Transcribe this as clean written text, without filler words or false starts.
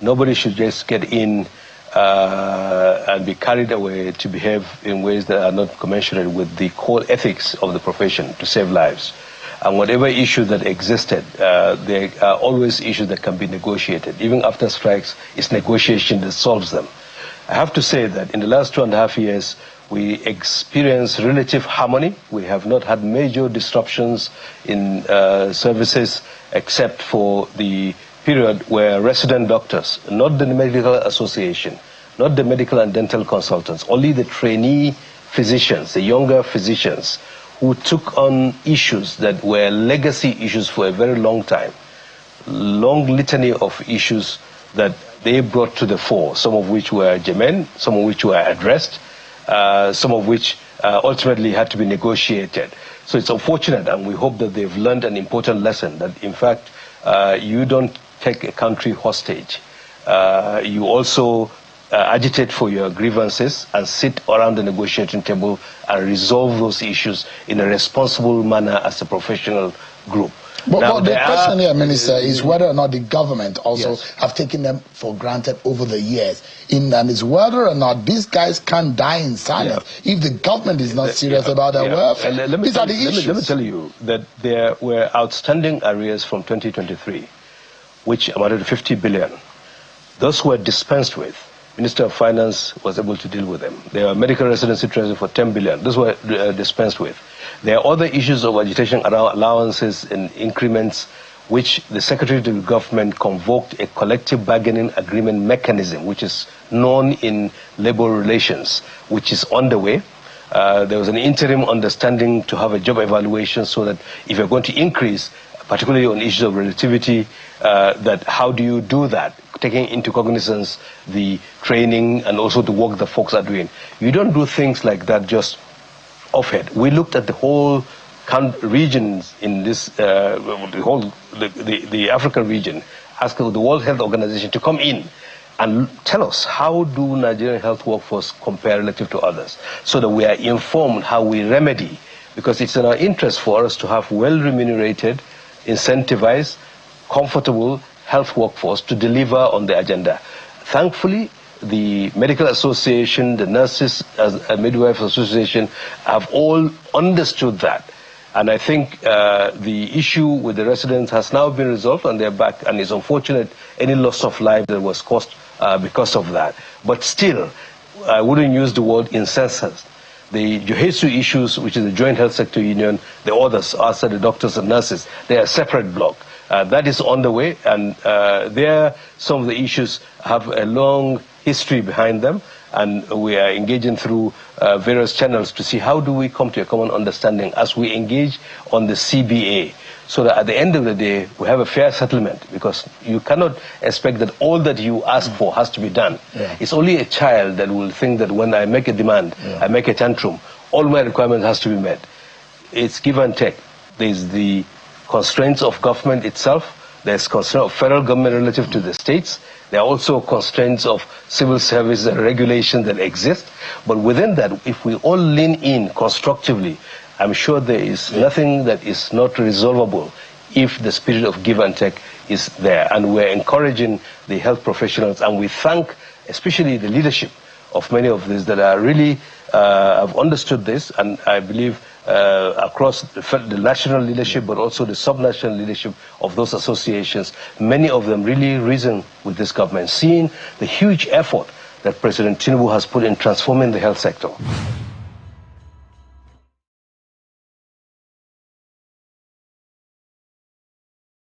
nobody should just get in and be carried away to behave in ways that are not commensurate with the core ethics of the profession to save lives. And whatever issue that existed, there are always issues that can be negotiated. Even after strikes, it's negotiation that solves them. I have to say that in the last 2.5 years, we experienced relative harmony. We have not had major disruptions in services except for the period where resident doctors, not the medical association, not the medical and dental consultants, only the trainee physicians, the younger physicians, who took on issues that were legacy issues for a very long time, long litany of issues that they brought to the fore, some of which were germane, some of which were addressed, some of which ultimately had to be negotiated. So it's unfortunate, and we hope that they've learned an important lesson, that in fact, you don't take a country hostage. You also agitate for your grievances and sit around the negotiating table and resolve those issues in a responsible manner as a professional group. But the question here, Minister, is whether or not the government also have taken them for granted over the years. And it's whether or not these guys can die in silence if the government is not serious about their welfare. These are the issues. Let me tell you that there were outstanding arrears from 2023, which amounted to 50 billion. Those were dispensed with. Minister of Finance was able to deal with them. There are medical residency transfers for 10 billion. Those were dispensed with. There are other issues of agitation around allowances and increments, which the Secretary to the Government convoked a collective bargaining agreement mechanism, which is known in labor relations, which is underway. There was an interim understanding to have a job evaluation so that if you're going to increase, particularly on issues of relativity, that how do you do that, taking into cognizance the training and also the work that folks are doing. You don't do things like that just offhand. We looked at the whole regions in this, the African region, asking the World Health Organization to come in and tell us how do Nigerian health workforce compare relative to others, so that we are informed how we remedy, because it's in our interest for us to have well-remunerated, incentivized, comfortable health workforce to deliver on the agenda. Thankfully, the Medical Association, the Nurses Midwife Association have all understood that. And I think the issue with the residents has now been resolved and they're back, and it's unfortunate any loss of life that was caused because of that. But still, I wouldn't use the word incensed. The Johesu issues, which is the Joint Health Sector Union, the others, also the doctors and nurses, they are a separate block. That is on the way, and there some of the issues have a long history behind them, and we are engaging through various channels to see how do we come to a common understanding as we engage on the CBA, so that at the end of the day we have a fair settlement, because you cannot expect that all that you ask for has to be done. It's only a child that will think that when I make a demand, I make a tantrum, all my requirements has to be met. It's give and take. There's the constraints of government itself. There's constraints of federal government relative to the states. There are also constraints of civil service and regulations that exist. But within that, if we all lean in constructively, I'm sure there is nothing that is not resolvable if the spirit of give and take is there. And we're encouraging the health professionals, and we thank especially the leadership of many of these that are really have understood this, and I believe across the national leadership, but also the sub-national leadership of those associations, many of them really reason with this government, seeing the huge effort that President Tinubu has put in transforming the health sector.